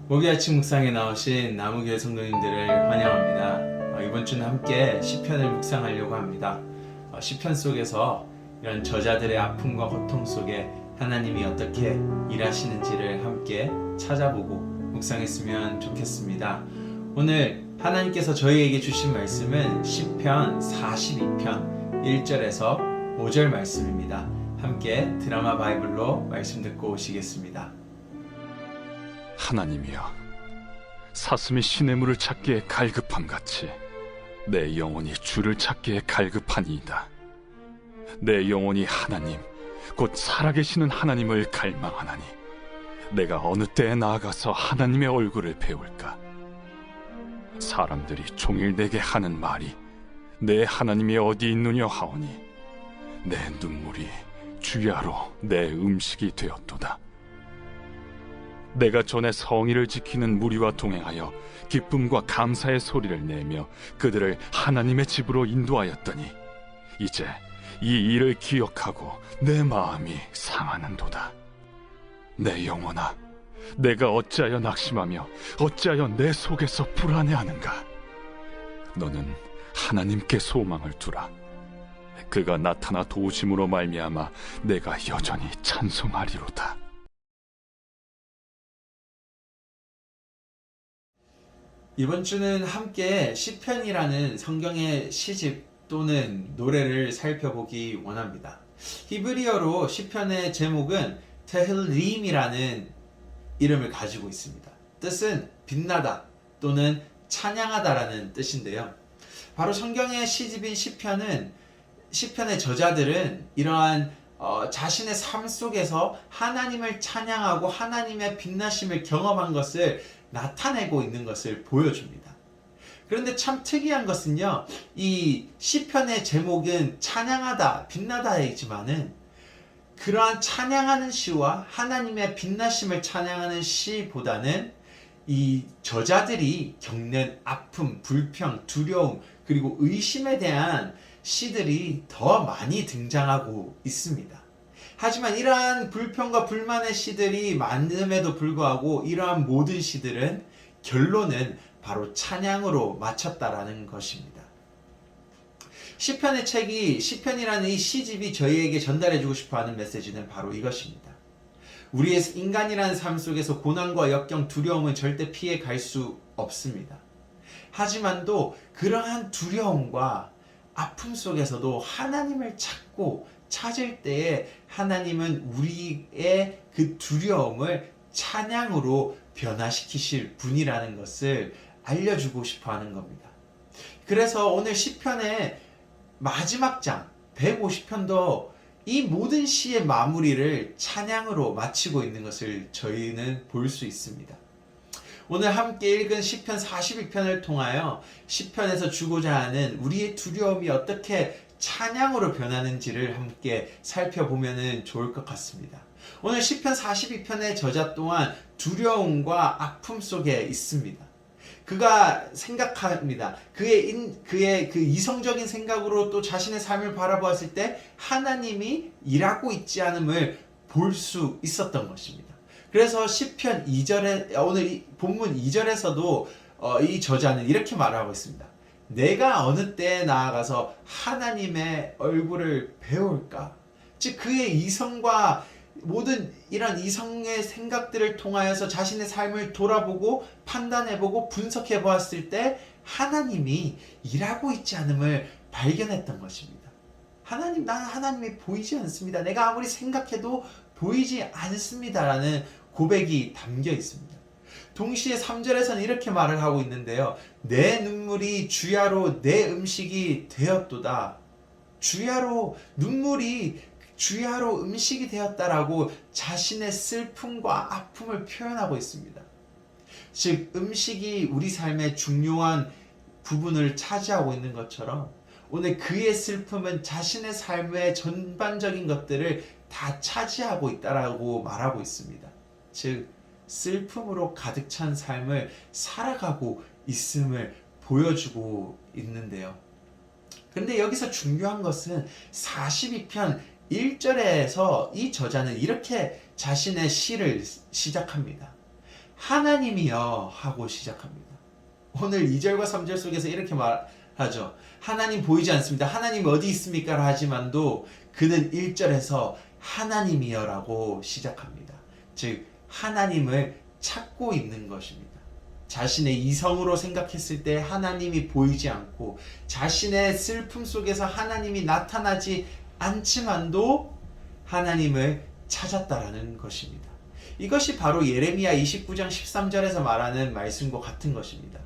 목요 아침 묵상에 나오신 나무교회 성도님들을 환영합니다. 이번 주는 함께 시편을 묵상하려고 합니다. 시편 속에서 이런 저자들의 아픔과 고통 속에 하나님이 어떻게 일하시는지를 함께 찾아보고 묵상했으면 좋겠습니다. 오늘 하나님께서 저희에게 주신 말씀은 시편 42편 1절에서 5절 말씀입니다. 함께 드라마 바이블로 말씀 듣고 오시겠습니다. 하나님이여, 사슴이 시냇물을 찾기에 갈급함같이 내 영혼이 주를 찾기에 갈급하니이다. 내 영혼이 하나님, 곧 살아계시는 하나님을 갈망하나니 내가 어느 때에 나아가서 하나님의 얼굴을 배울까? 사람들이 종일 내게 하는 말이 내 하나님이 어디 있느냐 하오니 내 눈물이 주야로 내 음식이 되었도다. 내가 전에 성의를 지키는 무리와 동행하여 기쁨과 감사의 소리를 내며 그들을 하나님의 집으로 인도하였더니 이제 이 일을 기억하고 내 마음이 상하는도다. 내 영혼아, 내가 어찌하여 낙심하며 어찌하여 내 속에서 불안해하는가? 너는 하나님께 소망을 두라. 그가 나타나 도우심으로 말미암아 내가 여전히 찬송하리로다. 이번 주는 함께 시편이라는 성경의 시집 또는 노래를 살펴보기 원합니다. 히브리어로 시편의 제목은 테힐림이라는 이름을 가지고 있습니다. 뜻은 빛나다 또는 찬양하다라는 뜻인데요. 바로 성경의 시집인 시편의 저자들은 이러한 자신의 삶 속에서 하나님을 찬양하고 하나님의 빛나심을 경험한 것을 나타내고 있는 것을 보여줍니다. 그런데 참 특이한 것은요, 이 시편의 제목은 찬양하다, 빛나다이지만은 그러한 찬양하는 시와 하나님의 빛나심을 찬양하는 시보다는 이 저자들이 겪는 아픔, 불평, 두려움, 그리고 의심에 대한 시들이 더 많이 등장하고 있습니다. 하지만 이러한 불평과 불만의 시들이 많음에도 불구하고 이러한 모든 시들은 결론은 바로 찬양으로 마쳤다라는 것입니다. 시편의 책이, 시편이라는 이 시집이 저희에게 전달해주고 싶어하는 메시지는 바로 이것입니다. 우리의 인간이라는 삶 속에서 고난과 역경, 두려움은 절대 피해 갈 수 없습니다. 하지만도 그러한 두려움과 아픔 속에서도 하나님을 찾을 때에 하나님은 우리의 그 두려움을 찬양으로 변화시키실 분이라는 것을 알려주고 싶어 하는 겁니다. 그래서 오늘 시편의 마지막 장 150편도 이 모든 시의 마무리를 찬양으로 마치고 있는 것을 저희는 볼 수 있습니다. 오늘 함께 읽은 시편 42편을 통하여 시편에서 주고자 하는 우리의 두려움이 어떻게 찬양으로 변하는지를 함께 살펴보면 좋을 것 같습니다. 오늘 시편 42편의 저자 또한 두려움과 아픔 속에 있습니다. 그가 생각합니다. 그의 그 이성적인 생각으로 또 자신의 삶을 바라보았을 때 하나님이 일하고 있지 않음을 볼 수 있었던 것입니다. 그래서 시편 2절에, 오늘 이 본문 2절에서도 이 저자는 이렇게 말하고 있습니다. 내가 어느 때에 나아가서 하나님의 얼굴을 배울까? 즉 그의 이성과 모든 이런 이성의 생각들을 통하여서 자신의 삶을 돌아보고 판단해보고 분석해보았을 때 하나님이 일하고 있지 않음을 발견했던 것입니다. 나는 하나님이 보이지 않습니다. 내가 아무리 생각해도 보이지 않습니다라는 고백이 담겨 있습니다. 동시에 3절에서는 이렇게 말을 하고 있는데요. 내 눈물이 주야로 내 음식이 되었도다. 눈물이 주야로 음식이 되었다라고 자신의 슬픔과 아픔을 표현하고 있습니다. 즉 음식이 우리 삶의 중요한 부분을 차지하고 있는 것처럼 오늘 그의 슬픔은 자신의 삶의 전반적인 것들을 다 차지하고 있다라고 말하고 있습니다. 즉 슬픔으로 가득 찬 삶을 살아가고 있음을 보여주고 있는데요. 그런데 여기서 중요한 것은 42편 1절에서 이 저자는 이렇게 자신의 시를 시작합니다. 하나님이여 하고 시작합니다. 오늘 2절과 3절 속에서 이렇게 말하죠. 하나님 보이지 않습니다. 하나님 어디 있습니까? 하지만도 그는 1절에서 하나님이여 라고 시작합니다. 즉 하나님을 찾고 있는 것입니다. 자신의 이성으로 생각했을 때 하나님이 보이지 않고 자신의 슬픔 속에서 하나님이 나타나지 않지만도 하나님을 찾았다라는 것입니다. 이것이 바로 예레미야 29장 13절에서 말하는 말씀과 같은 것입니다.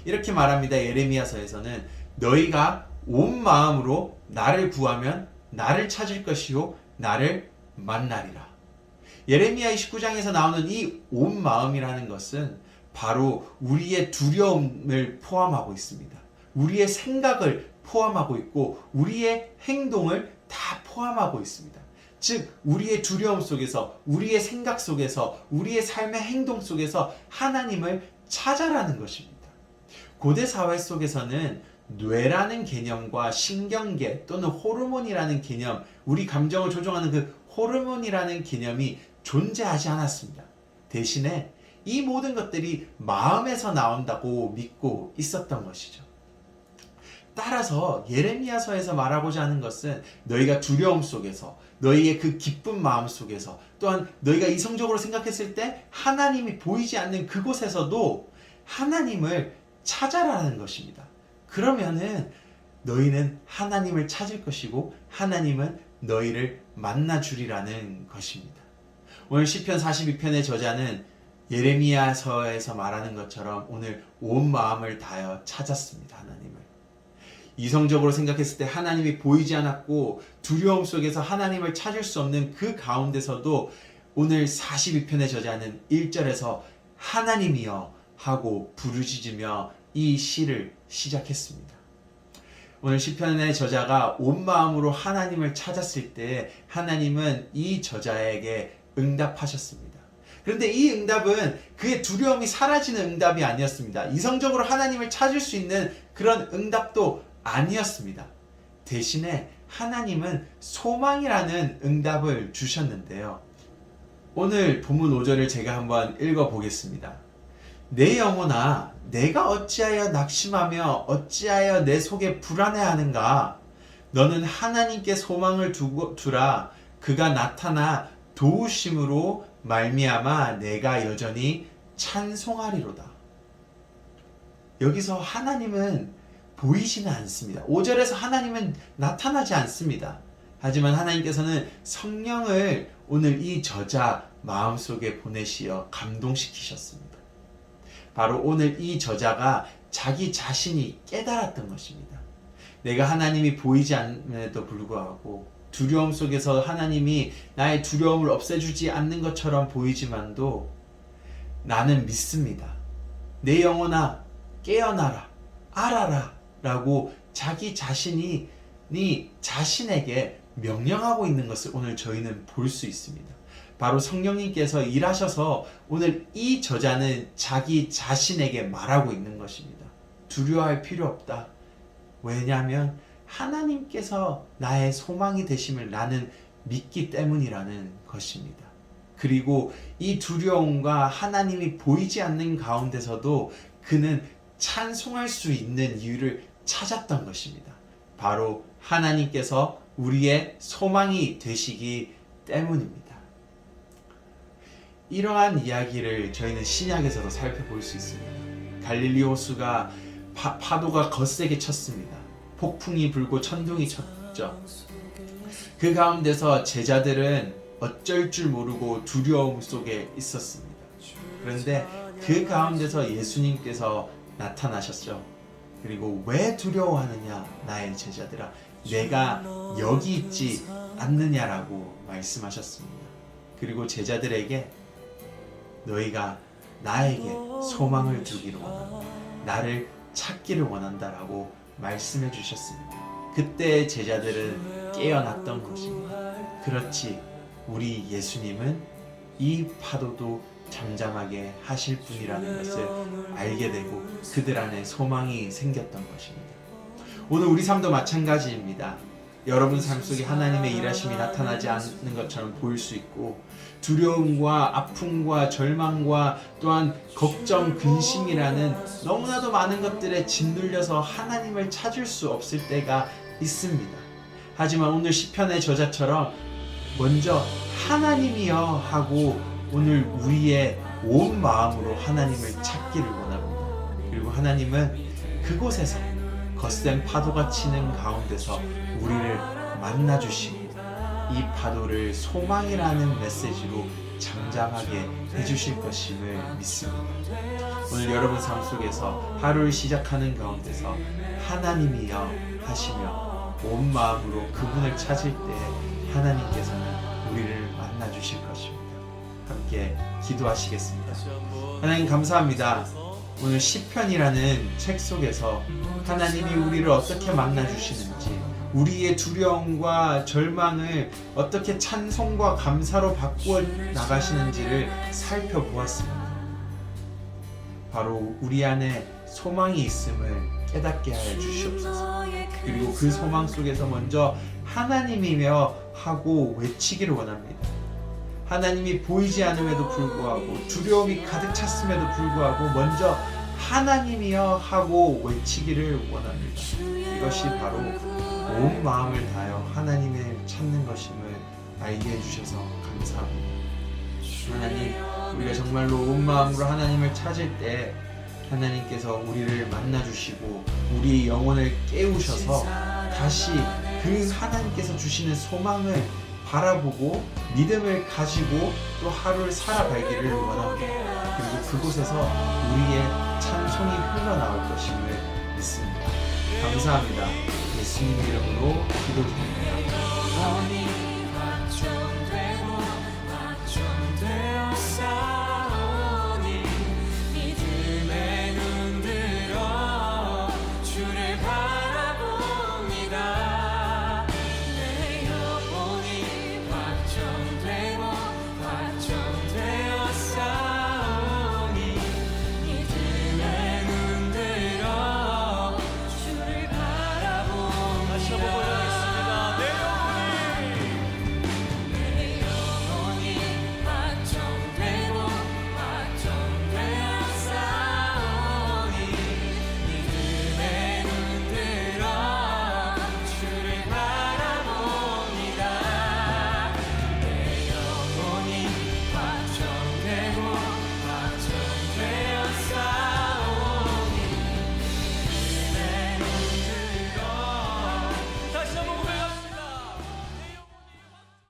이렇게 말합니다. 예레미야서에서는 너희가 온 마음으로 나를 구하면 나를 찾을 것이요 나를 만나리라. 예레미야 29장에서 나오는 이 온 마음이라는 것은 바로 우리의 두려움을 포함하고 있습니다. 우리의 생각을 포함하고 있고 우리의 행동을 다 포함하고 있습니다. 즉 우리의 두려움 속에서 우리의 생각 속에서 우리의 삶의 행동 속에서 하나님을 찾아라는 것입니다. 고대 사회 속에서는 뇌라는 개념과 신경계 또는 호르몬이라는 개념, 우리 감정을 조종하는 그 호르몬이라는 개념이 존재하지 않았습니다. 대신에 이 모든 것들이 마음에서 나온다고 믿고 있었던 것이죠. 따라서 예레미야서에서 말하고자 하는 것은 너희가 두려움 속에서 너희의 그 기쁜 마음 속에서 또한 너희가 이성적으로 생각했을 때 하나님이 보이지 않는 그곳에서도 하나님을 찾아라는 것입니다. 그러면은 너희는 하나님을 찾을 것이고 하나님은 너희를 만나주리라는 것입니다. 오늘 시편 42편의 저자는 예레미야서에서 말하는 것처럼 오늘 온 마음을 다하여 찾았습니다. 하나님을. 이성적으로 생각했을 때 하나님이 보이지 않았고 두려움 속에서 하나님을 찾을 수 없는 그 가운데서도 오늘 42편의 저자는 1절에서 하나님이여 하고 부르짖으며 이 시를 시작했습니다. 오늘 시편의 저자가 온 마음으로 하나님을 찾았을 때 하나님은 이 저자에게 응답하셨습니다. 그런데 이 응답은 그의 두려움이 사라지는 응답이 아니었습니다. 이성적으로 하나님을 찾을 수 있는 그런 응답도 아니었습니다. 대신에 하나님은 소망이라는 응답을 주셨는데요. 오늘 본문 5절을 제가 한번 읽어보겠습니다. 내 영혼아, 내가 어찌하여 낙심하며 어찌하여 내 속에 불안해하는가? 너는 하나님께 소망을 두라. 그가 나타나 도우심으로 말미암아 내가 여전히 찬송하리로다. 여기서 하나님은 보이지는 않습니다. 5절에서 하나님은 나타나지 않습니다. 하지만 하나님께서는 성령을 오늘 이 저자 마음속에 보내시어 감동시키셨습니다. 바로 오늘 이 저자가 자기 자신이 깨달았던 것입니다. 내가 하나님이 보이지 않음에도 불구하고 두려움 속에서 하나님이 나의 두려움을 없애주지 않는 것처럼 보이지만도 나는 믿습니다. 내 영혼아 깨어나라, 알아라 라고 자기 자신이 자신에게 명령하고 있는 것을 오늘 저희는 볼 수 있습니다. 바로 성령님께서 일하셔서 오늘 이 저자는 자기 자신에게 말하고 있는 것입니다. 두려워할 필요 없다. 왜냐하면 하나님께서 나의 소망이 되심을 나는 믿기 때문이라는 것입니다. 그리고 이 두려움과 하나님이 보이지 않는 가운데서도 그는 찬송할 수 있는 이유를 찾았던 것입니다. 바로 하나님께서 우리의 소망이 되시기 때문입니다. 이러한 이야기를 저희는 신약에서도 살펴볼 수 있습니다. 갈릴리 호수가 파도가 거세게 쳤습니다. 폭풍이 불고 천둥이 쳤죠. 그 가운데서 제자들은 어쩔 줄 모르고 두려움 속에 있었습니다. 그런데 그 가운데서 예수님께서 나타나셨죠. 그리고 왜 두려워하느냐 나의 제자들아, 내가 여기 있지 않느냐라고 말씀하셨습니다. 그리고 제자들에게 너희가 나에게 소망을 두기를 원한다, 나를 찾기를 원한다라고 말씀해 주셨습니다. 그때 제자들은 깨어났던 것입니다. 그렇지, 우리 예수님은 이 파도도 잠잠하게 하실 분이라는 것을 알게 되고 그들 안에 소망이 생겼던 것입니다. 오늘 우리 삶도 마찬가지입니다. 여러분 삶 속에 하나님의 일하심이 나타나지 않는 것처럼 보일 수 있고, 두려움과 아픔과 절망과 또한 걱정, 근심이라는 너무나도 많은 것들에 짓눌려서 하나님을 찾을 수 없을 때가 있습니다. 하지만 오늘 시편의 저자처럼 먼저 하나님이여 하고 오늘 우리의 온 마음으로 하나님을 찾기를 원합니다. 그리고 하나님은 그곳에서 거센 파도가 치는 가운데서 우리를 만나주시고 이 파도를 소망이라는 메시지로 잠잠하게 해주실 것임을 믿습니다. 오늘 여러분 삶 속에서 하루를 시작하는 가운데서 하나님이여 하시며 온 마음으로 그분을 찾을 때 하나님께서는 우리를 만나주실 것입니다. 함께 기도하시겠습니다. 하나님 감사합니다. 오늘 시편이라는 책 속에서 하나님이 우리를 어떻게 만나주시는지, 우리의 두려움과 절망을 어떻게 찬송과 감사로 바꾸어 나가시는지를 살펴보았습니다. 바로 우리 안에 소망이 있음을 깨닫게 하여 주시옵소서. 그리고 그 소망 속에서 먼저 하나님이며 하고 외치기를 원합니다. 하나님이 보이지 않음에도 불구하고 두려움이 가득 찼음에도 불구하고 먼저 하나님이여 하고 외치기를 원합니다. 이것이 바로 온 마음을 다하여 하나님을 찾는 것임을 알게 해주셔서 감사합니다. 하나님, 우리가 정말로 온 마음으로 하나님을 찾을 때 하나님께서 우리를 만나주시고 우리의 영혼을 깨우셔서 다시 그 하나님께서 주시는 소망을 바라보고 믿음을 가지고 또 하루를 살아가기를 원합니다. 그리고 그곳에서 우리의 찬송이 흘러나올 것임을 믿습니다. 감사합니다. 예수님 이름으로 기도드립니다.